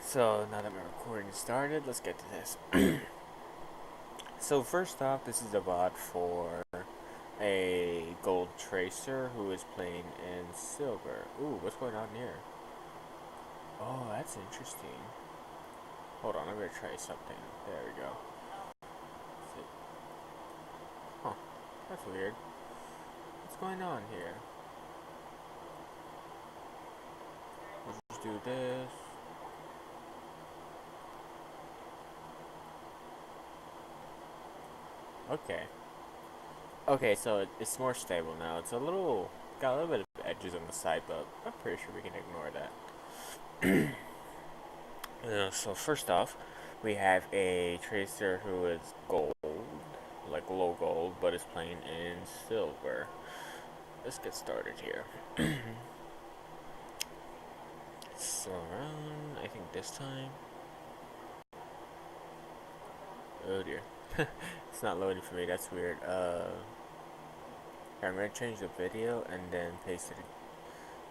So now that my recording started, let's get to this. So first off, this is a bot for a gold tracer who is playing in silver. Ooh, what's going on here? Oh, that's interesting. Hold on, I'm gonna try something. There we go. Huh, that's weird. What's going on here? Let's just do this. Okay. Okay, so it's more stable now. It's got a little bit of edges on the side, but I'm pretty sure we can ignore that. So first off, we have a tracer who is gold, like low gold, but is playing in silver. Let's get started here. So around, I think this time. Oh dear, it's not loading for me. That's weird. I'm gonna change the video and then paste it.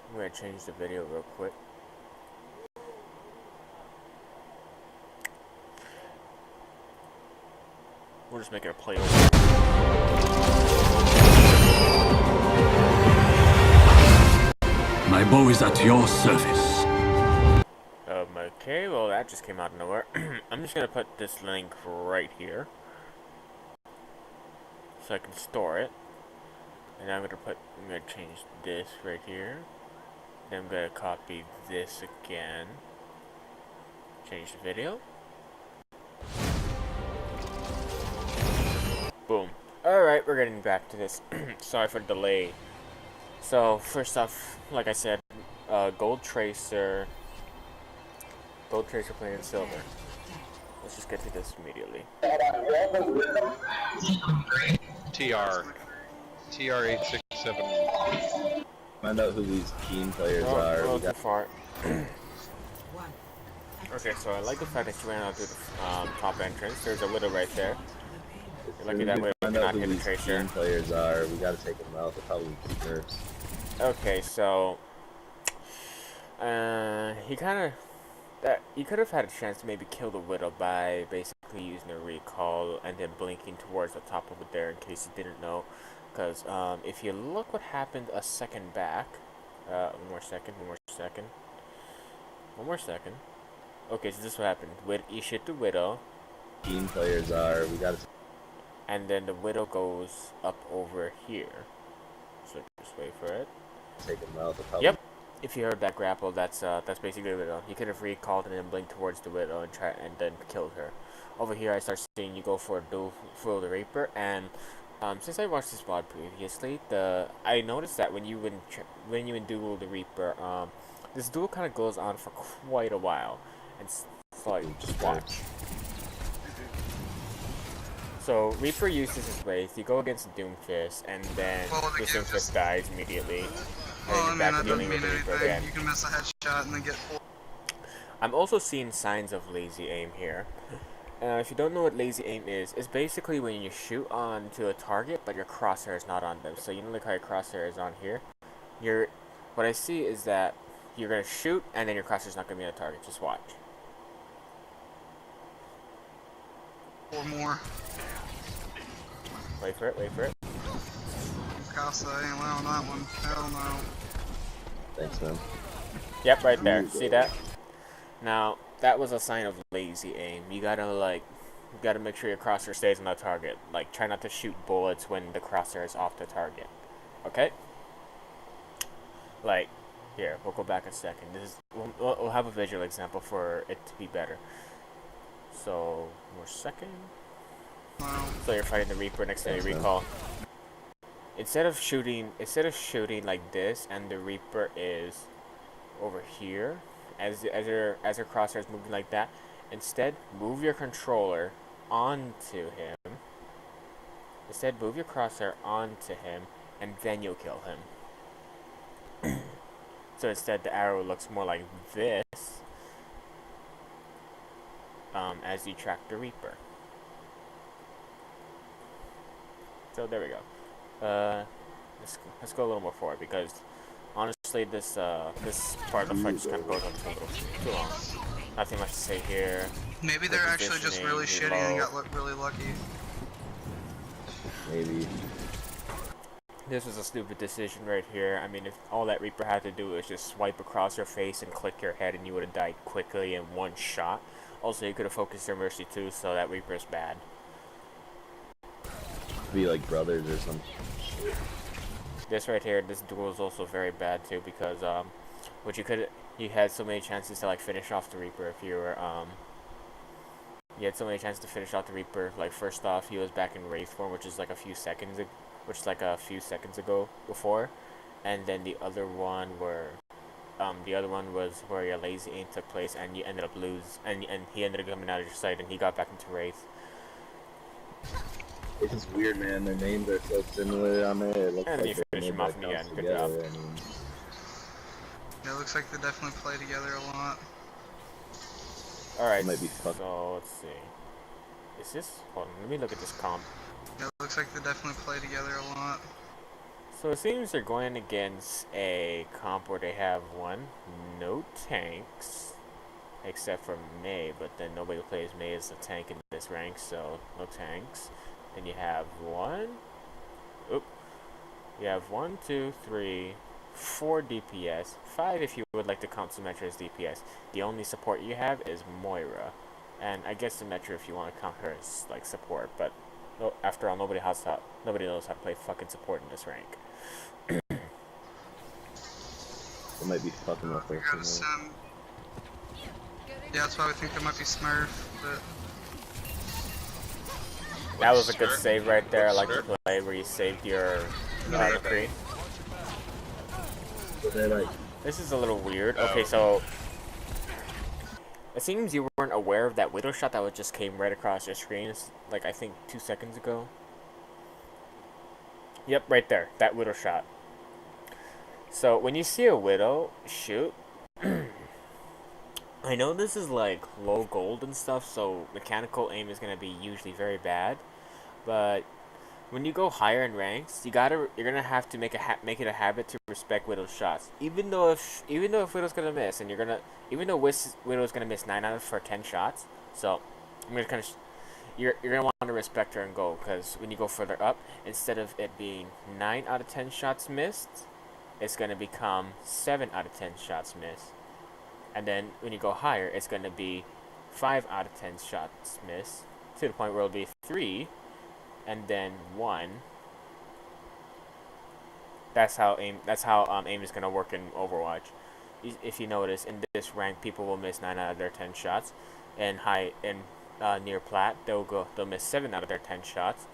I'm gonna change the video real quick. We'll just make it a playoff. My bow is at your service. Okay, well that just came out of nowhere. I'm just gonna put this link right here so I can store it. And I'm gonna change this right here. Then I'm gonna copy this again. Change the video. Boom. Alright, we're getting back to this. Sorry for the delay. So, first off, like I said, Gold Tracer playing silver. Let's just get to this immediately. TR867. Find out who these team players are. Well, too far. Okay, so I like the fact that you ran out through the top entrance. There's a widow right there. You're lucky that way we cannot hit the tracer. Team players are. We gotta take them out. They're probably nerfs. Okay, so he could have had a chance to maybe kill the widow by basically using a recall and then blinking towards the top over there in case you didn't know. Because if you look what happened a second back, one more second. Okay, so this is what happened. You shoot the widow. Team players are. We gotta. And then the widow goes up over here. So just wait for it. Take him out. Yep. If you heard that grapple, that's basically the widow. You could have recalled and then blinked towards the widow and then killed her. Over here, I start seeing you go for a duel for the Reaper, and since I watched this VOD previously, I noticed that when you duel the Reaper, this duel kind of goes on for quite a while, and so like, just watch. So Reaper uses his ways. You go against Doomfist, and then the Doomfist dies immediately. And then you're back dealing with the Reaper again. You can miss a headshot and then get full. I'm also seeing signs of lazy aim here. If you don't know what lazy aim is, it's basically when you shoot onto a target, but your crosshair is not on them. So you know, like how your crosshair is on here. What I see is that you're gonna shoot, and then your crosshair is not gonna be on the target. Just watch. Or more. Wait for it. Casa ain't allowing that one. Hell no. Thanks, man. Yep, right there. See that? Now, that was a sign of lazy aim. You gotta make sure your crosshair stays on the target. Like, try not to shoot bullets when the crosshair is off the target. Okay? Like, here, we'll go back a second. We'll have a visual example for it to be better. So, more second. Wow. So you're fighting the Reaper, next thing you recall. Instead of shooting like this, and the Reaper is over here, as your crosshair is moving like that, instead move your controller onto him. Instead, move your crosshair onto him, and then you'll kill him. So instead, the arrow looks more like this, as you track the Reaper. So there we go. Let's go a little more forward, because honestly honestly, this part of the fight just kind of goes on too long. Nothing much to say here. Maybe Good they're actually just positioning, really you're shitty and low. got really lucky. Maybe. This was a stupid decision right here. I mean, if all that Reaper had to do was just swipe across your face and click your head, and you would have died quickly in one shot. Also, you could have focused your mercy too, so that Reaper's bad. Be like brothers or something. This right here, this duel is also very bad too, because what you had so many chances to like finish off the Reaper if you were you had so many chances to finish off the Reaper. Like first off, he was back in Wraith form, which is like a few seconds ago before, and then the other one was where your lazy aim took place, and you ended up and he ended up coming out of your sight, and he got back into Wraith. It's just weird, man. Their names are so similar on there. It looks And like you they finish made him their off in the accounts end. Good job. together. I mean, Yeah, it looks like they definitely play together a lot. Alright, might be fucked. so let's see. Is this? Hold on, let me look at this comp. Yeah, it looks like they definitely play together a lot. So it seems they're going against a comp where they have no tanks, except for Mei, but then nobody plays Mei as a tank in this rank, so no tanks. Then you have you have 1, 2, 3, 4 DPS, 5 if you would like to count Symmetra as DPS. The only support you have is Moira, and I guess Symmetra if you want to count her as like support, but after all, nobody knows how to play fucking support in this rank. It might be fucking up We there gotta somewhere. send. Yeah, that's why we think there might be Smurf, but That was a good save right there. I like the play where you saved your McCree. But they're like, This is a little weird. Okay, so it seems you weren't aware of that widow shot that just came right across your screen, like I think 2 seconds ago. Yep, right there, that widow shot. So when you see a widow shoot, I know this is like low gold and stuff, so mechanical aim is gonna be usually very bad, but when you go higher in ranks, you're gonna have to make it a habit to respect Widow's shots. Even though if Widow's gonna miss, and Widow's gonna miss 9 out of 10 shots, so I'm gonna you're gonna want to respect her and go, because when you go further up, instead of it being 9 out of 10 shots missed, it's gonna become 7 out of 10 shots missed, and then when you go higher, it's gonna be 5 out of 10 shots missed, to the point where it'll be 3. And then 1. That's how aim is gonna work in Overwatch. If you notice, in this rank, people will miss 9 out of their 10 shots. In near plat, they'll miss 7 out of their 10 shots.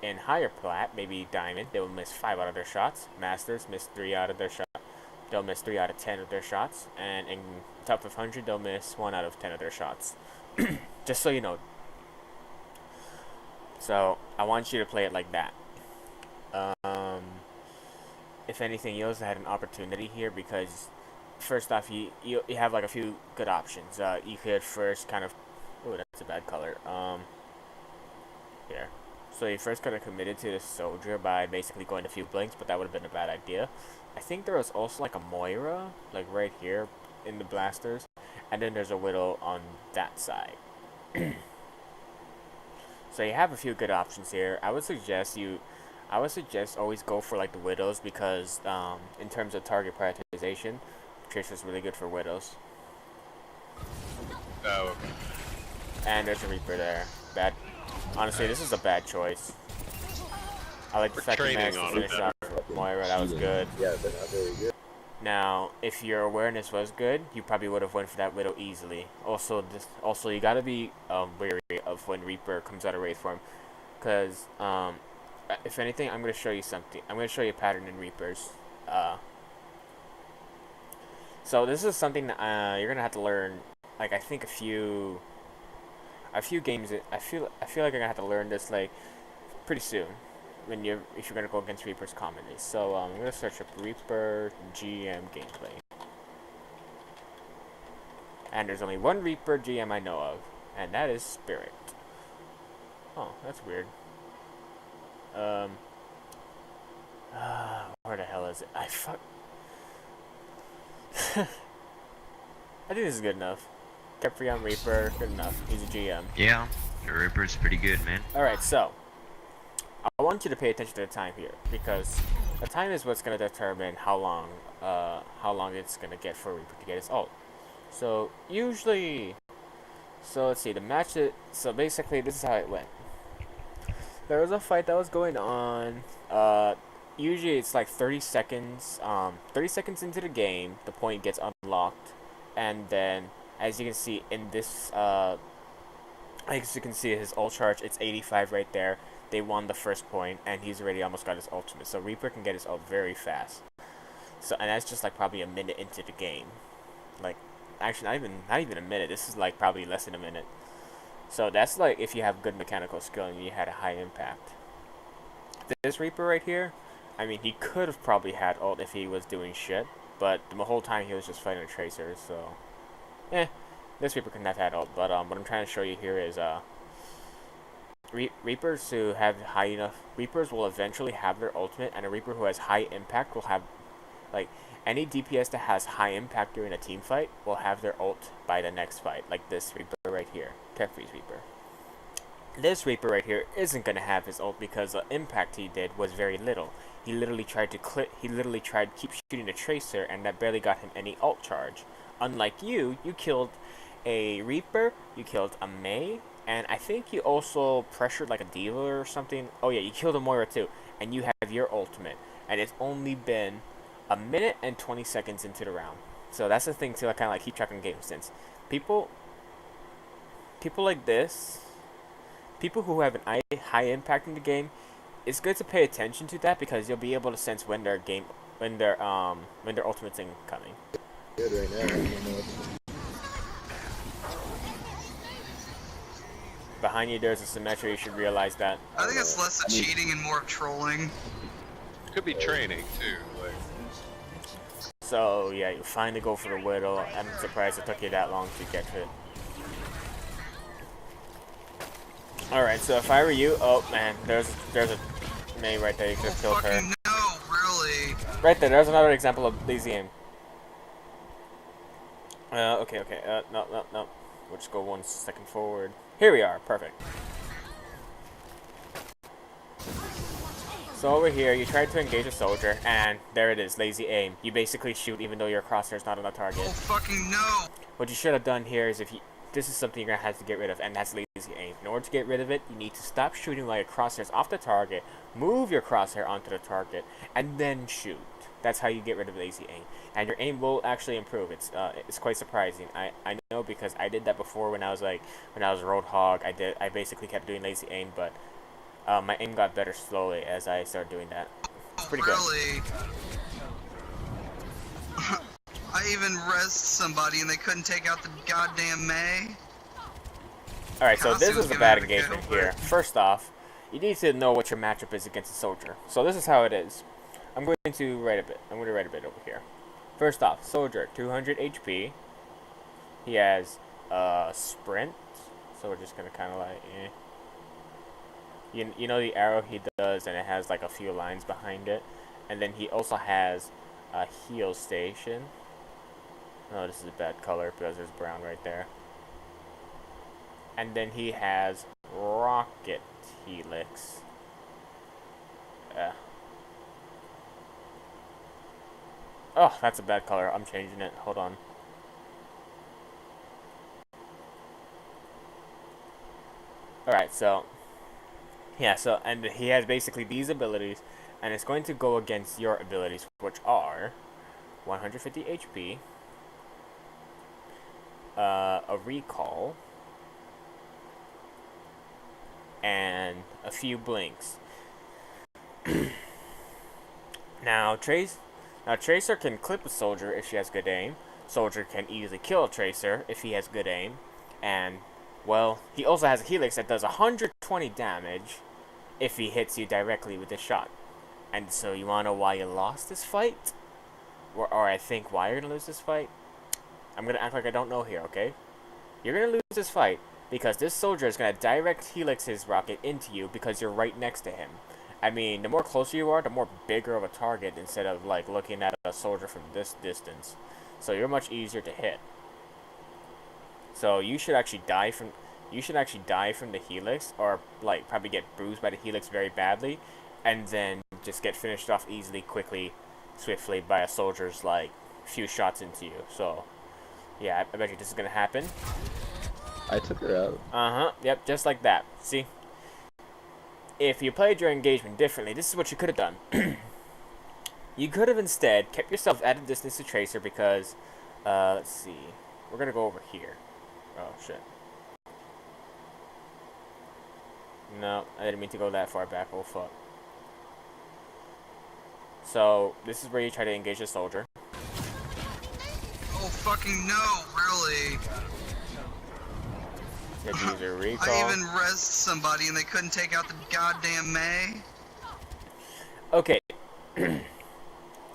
In higher plat, maybe diamond, they will miss 5 out of their shots. Masters miss 3 out of their shots. They'll miss 3 out of 10 of their shots. And in top 500, they'll miss 1 out of 10 of their shots. Just so you know. So I want you to play it like that. If anything, you also had an opportunity here because, first off, you have like a few good options. You could first kind of, oh, that's a bad color. Here. So you first kind of committed to the soldier by basically going a few blinks, but that would have been a bad idea. I think there was also like a Moira, like right here in the blasters, and then there's a Widow on that side. So you have a few good options here. I would suggest always go for like the widows because in terms of target prioritization, Trish is really good for widows. Oh, okay. And there's a Reaper there. Bad. Honestly, this is a bad choice. I like the fact you managed to finish off Moira. That was good. yeah, they're not very good. Now, if your awareness was good, you probably would have went for that Widow easily. Also, you gotta be wary of when Reaper comes out of Wraith form, because if anything, I'm gonna show you something. I'm gonna show you a pattern in Reapers. So this is something that you're gonna have to learn. Like I think a few games. I feel like you're gonna have to learn this like pretty soon. If you're gonna go against Reapers commonly. So I'm gonna search up Reaper GM gameplay, and there's only one Reaper GM I know of, and that is Spirit. Oh, that's weird. Where the hell is it? I think this is good enough. Carefree on Reaper, good enough. He's a GM. Yeah, the Reaper's pretty good, man. Alright, so I want you to pay attention to the time here, because the time is what's gonna determine how long it's gonna get for Reaper to get his ult. So usually, so let's see, so basically this is how it went. There was a fight that was going on. Usually it's like 30 seconds. 30 seconds into the game, the point gets unlocked, and then as you can see in this, as you can see his ult charge, it's 85 right there. They won the first point, and he's already almost got his ultimate. So Reaper can get his ult very fast. So, and that's just like probably a minute into the game. Like, actually, not even a minute. This is like probably less than a minute. So that's like if you have good mechanical skill and you had a high impact. This Reaper right here, I mean, he could have probably had ult if he was doing shit, but the whole time he was just fighting a tracer. So, this Reaper couldn't have had ult. But what I'm trying to show you here is Reapers who have high enough, Reapers will eventually have their ultimate, and a Reaper who has high impact will have, like, any DPS that has high impact during a team fight will have their ult by the next fight, like this Reaper right here, Carefree's Reaper. This Reaper right here isn't gonna have his ult because the impact he did was very little. He literally tried to keep shooting the tracer, and that barely got him any ult charge. Unlike you killed a Reaper, you killed a Mei, and I think you also pressured like a Diva or something. Oh yeah, you killed a Moira too, and you have your ultimate, and it's only been a minute and 20 seconds into the round. So that's the thing to kind of like keep track on game sense. People like this, people who have an high impact in the game, it's good to pay attention to that because you'll be able to sense when their ultimate's incoming. Good right now. Behind you there's a symmetry, you should realize that. I think it's less of cheating and more of trolling. Could be training too. Like, so yeah, you finally go for the Widow. I'm surprised it took you that long to get to it. Alright, so if I were you, oh man, there's a Mei right there, you could have killed her. No, really. Right there's another example of lazy aim. Okay, no. We'll just go 1 second forward. Here we are, perfect. So over here, you try to engage a soldier, and there it is, lazy aim. You basically shoot even though your crosshair's not on the target. Oh fucking no! What you should have done here is this is something you're gonna have to get rid of, and that's lazy aim. In order to get rid of it, you need to stop shooting while your crosshair's off the target, move your crosshair onto the target, and then shoot. That's how you get rid of lazy aim, and your aim will actually improve. It's quite surprising. I know because I did that before when I was Roadhog. I basically kept doing lazy aim, but my aim got better slowly as I started doing that. It's pretty good. Really? I even rezzed somebody and they couldn't take out the goddamn Mei. Alright, so this is a giving bad it a go, engagement but- here. First off, you need to know what your matchup is against a soldier. So this is how it is. I'm going to write a bit over here. First off, soldier, 200 HP. He has sprint, so we're just gonna kind of like, You know the arrow he does, and it has like a few lines behind it, and then he also has a heal station. Oh, this is a bad color because there's brown right there. And then he has rocket helix. Oh, that's a bad color. I'm changing it. Hold on. Alright, so yeah, and he has basically these abilities, and it's going to go against your abilities, which are 150 HP, a recall, and a few blinks. Now Tracer can clip a soldier if she has good aim. Soldier can easily kill a Tracer if he has good aim, and well, he also has a helix that does 120 damage if he hits you directly with a shot. And so you wanna know why you lost this fight? Or I think why you're gonna lose this fight? I'm gonna act like I don't know here, okay? You're gonna lose this fight because this soldier is gonna direct helix his rocket into you because you're right next to him. I mean, the more closer you are, the more bigger of a target instead of like looking at a soldier from this distance. so you're much easier to hit. So you should actually die from the helix, or like probably get bruised by the helix very badly, and then just get finished off easily, quickly, swiftly by a soldier's like few shots into you. So yeah, I bet you this is gonna happen. I took her out. Yep, just like that. See, if you played your engagement differently, this is what you could have done. You could have instead kept yourself at a distance to Tracer because, let's see, we're gonna go over here. Oh shit. No, I didn't mean to go that far back. Oh fuck. So this is where you try to engage a soldier. Oh fucking no, really? You have to use your recall. I even rezzed somebody and they couldn't take out the goddamn May. Okay.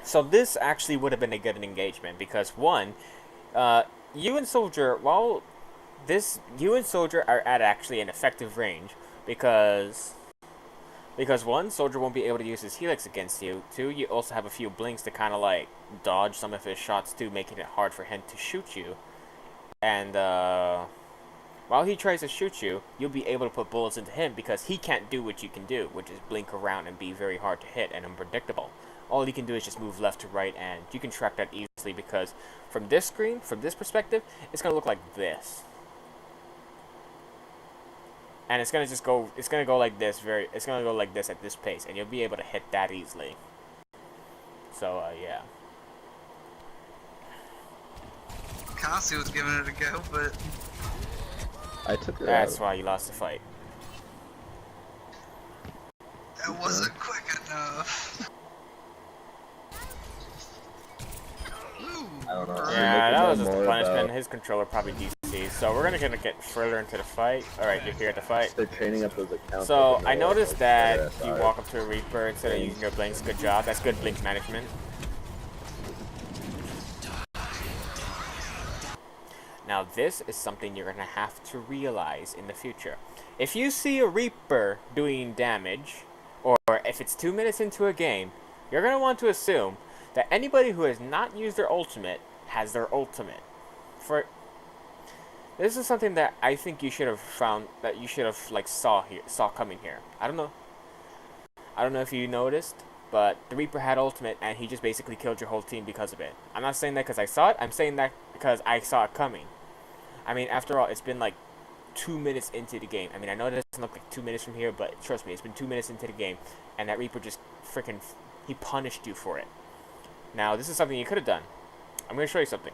So this actually would have been a good engagement because one, you and Soldier, you and Soldier are at actually an effective range because one, Soldier won't be able to use his helix against you. Two, you also have a few blinks to kind of like dodge some of his shots too, making it hard for him to shoot you. And while he tries to shoot you, you'll be able to put bullets into him because he can't do what you can do, which is blink around and be very hard to hit and unpredictable. All he can do is just move left to right, and you can track that easily because from this screen, from this perspective, it's going to look like this. And it's going to just go, it's going to go like this, it's going to go like this at this pace, and you'll be able to hit that easily. So, yeah. Kasi was giving it a go, but I took her out. That's why you lost the fight. that wasn't quick enough. I don't know. Yeah, that was just a more punishment. about- His controller probably DC'd. So we're gonna get further into the fight. Alright, you're here at the fight. They're training up those accounts. So like in I the noticed like, that you RSI. walk up to a Reaper instead of using your blinks. Good job. That's good blink management. Now this is something you're gonna have to realize in the future. If you see a Reaper doing damage, or if it's 2 minutes into a game, you're gonna want to assume that anybody who has not used their ultimate has their ultimate. This is something that I think you should have found, that you should have like saw coming here. I don't know if you noticed, but the Reaper had ultimate and he just basically killed your whole team because of it. I'm not saying that because I saw it. I'm saying that because I saw it coming. I mean, after all, it's been like 2 minutes into the game. I mean, I know it doesn't look like 2 minutes from here, but trust me, it's been 2 minutes into the game, and that Reaper just freaking, he punished you for it. Now, this is something you could have done. I'm going to show you something.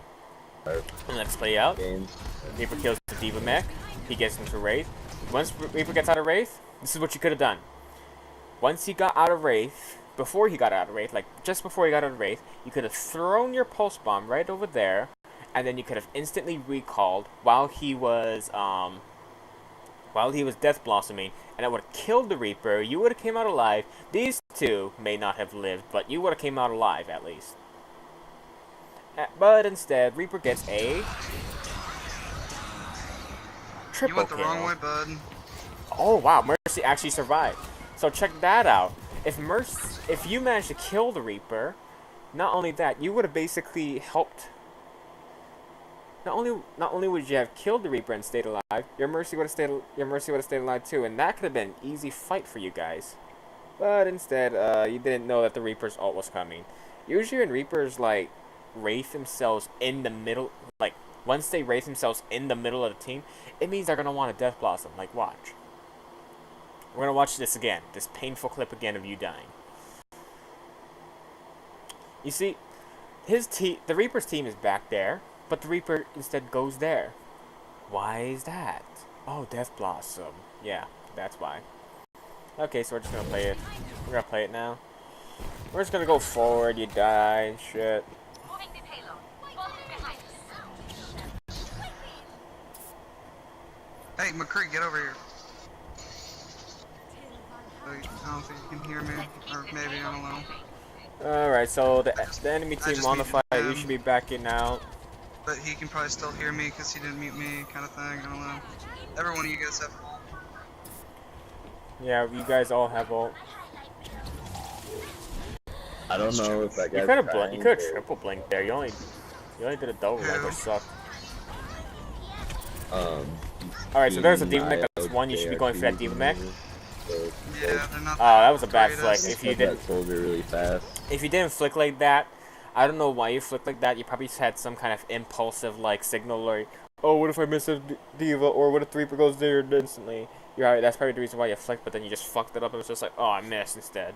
And let's play out. Games. Reaper kills the Diva Mech. He gets into Wraith. Once Reaper gets out of Wraith, this is what you could have done. Once he got out of Wraith, before he got out of Wraith, like just before he got out of Wraith, you could have thrown your Pulse Bomb right over there, and then you could have instantly recalled while he was Death Blossoming, and it would have killed the Reaper. You would have came out alive. These two may not have lived, but you would have came out alive at least. But instead, Reaper gets a triple You went the kill. wrong way, bud. Oh wow, Mercy actually survived. So check that out. If you managed to kill the Reaper, not only that, you would have basically helped. Not only would you have killed the Reaper and stayed alive, your Mercy would have stayed alive too, and that could have been an easy fight for you guys. But instead, you didn't know that the Reaper's ult was coming. Usually when Reapers like wraith themselves in the middle, like once they wraith themselves in the middle of the team, it means they're gonna want a Death Blossom. Like watch. We're gonna watch this again, this painful clip again of you dying. You see, the Reaper's team is back there, but the Reaper instead goes there. Why is that? Oh, Death Blossom. Yeah, that's why. Okay, so we're just gonna play it. We're gonna play it now. We're just gonna go forward, you die, and shit. Hey, McCree, get over here. I don't think you can hear me, or maybe, I don't know. Alright, so the enemy I team just on the muted fight, him. you should be backing out. But he can probably still hear me because he didn't mute me, kind of thing. I don't know. Every one of you guys have. Yeah, you guys all have ult. I don't know if that You guy's could have trying you could have to- triple blinked there. You only You only did a double leg, Who? which sucked. Um. Alright, so there's a diva mech. That's one. You should be going for that diva mech. Yeah, they're not. Oh, that was a bad flick. greatest. If you did, that soldier really fast. if you didn't flick like that, I don't know why you flicked like that. You probably just had some kind of impulsive like signal, like, oh, what if I miss a diva, or what if the Reaper goes there instantly? You're right. That's probably the reason why you flicked, but then you just fucked it up and it's just like, oh, I missed instead.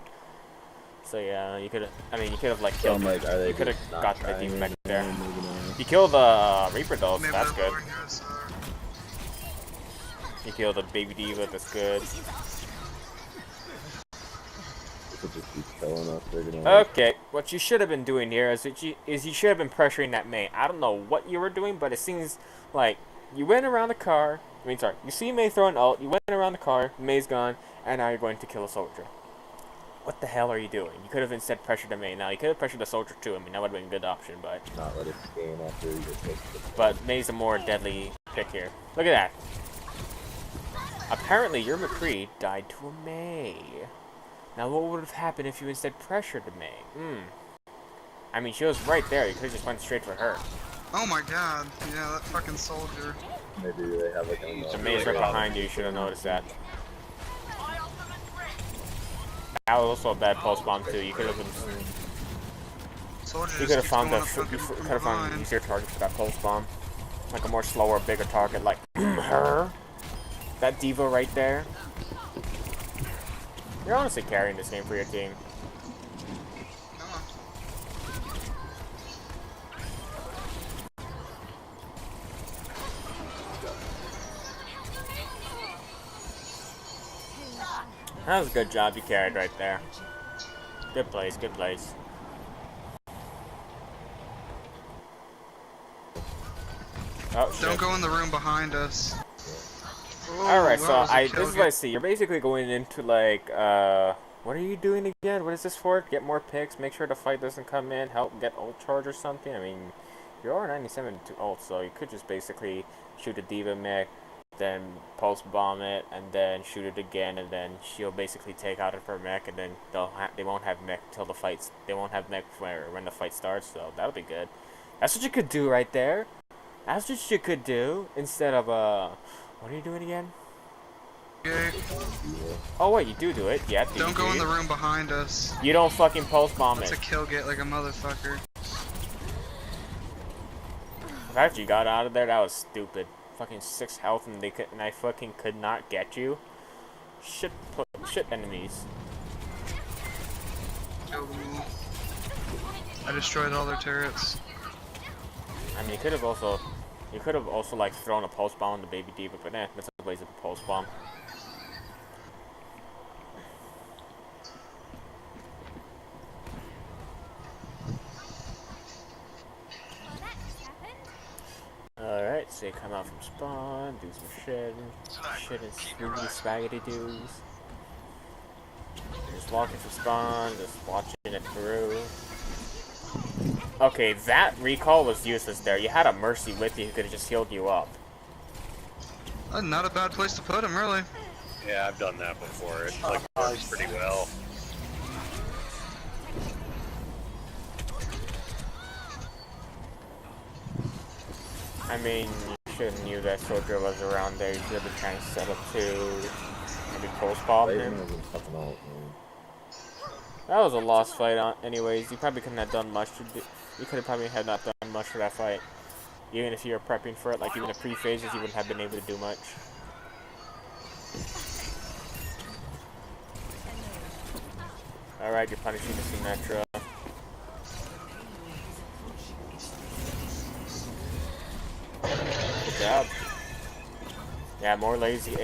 So yeah, you could have. I mean, you could have like So killed. I'm like, are they You could have just not got the trying diva mech there. anymore? Maybe not. You killed the Reaper though, so Maybe that's they're good. over here, so. You killed the baby diva, that's good. Could just be killing us. They're gonna. Okay, what you should have been doing here is you should have been pressuring that Mei. I don't know what you were doing, but it seems like you went around the car. I mean, sorry, you see Mei throw an ult, you went around the car, Mei's gone, and now you're going to kill a soldier. What the hell are you doing? You could have instead pressured the Mei. Now, you could have pressured the soldier too. I mean, that would have been a good option, but... Not let it scan after you get picked. But Mei's a more deadly pick here. Look at that. Apparently, your McCree died to a Mei. Now, what would have happened if you instead pressured the Mei? I mean, she was right there. You could have just went straight for her. Oh my god. Yeah, that fucking soldier. Maybe they have like a. The Mei's right behind you. You should have noticed that. That was also a bad pulse bomb too. You could have been. Soldier You just could have keeps found going a. up You fucking could from have found an behind. easier target for that pulse bomb, like a more slower, bigger target, like her. That diva right there. You're honestly carrying this game for your team. Come on. That was a good job you carried right there. Good place, good place. Oh shit. Don't go in the room behind us. Alright, Ooh, so that was a this kill is what I see. You're basically going into like, what are you doing again? What is this for? Get more picks, make sure the fight doesn't come in, help get ult charge or something. I mean, you're R97 to ult, so you could just basically shoot a diva mech, then pulse bomb it, and then shoot it again, and then she'll basically take out her mech, and then they won't have mech till the fights. They won't have mech when the fight starts, so that'll be good. That's what you could do right there. That's what you could do insteed of what are you doing again? Okay. Oh wait, you do it. Yeah. Don't go in the room behind us. You don't fucking pulse bomb That's it. a kill get like a motherfucker. After you got out of there, that was stupid. Fucking 6 health and I fucking could not get you. Shit enemies. Killed them all. I destroyed all their turrets. I mean, you could have also like thrown a pulse bomb on the baby diva, but that's a waste of the pulse bomb. Alright, so you come out from spawn, do some shit and spooky spaghetti doos. Just walking from spawn, just watching it through. Okay, that recall was useless there. You had a Mercy with you who could have just healed you up. Not a bad place to put him, really. Yeah, I've done that before. It like works pretty well. I mean, you should have knew that soldier was around there. You should have been trying to set up to maybe pulse bomb him. That was a lost fight, anyways. You probably couldn't have done much. You could have probably had not done much for that fight. Even if you were prepping for it, like even the pre-phases, you wouldn't have been able to do much. Alright, you're punishing the Symmetra. Good job. Yeah, more lazy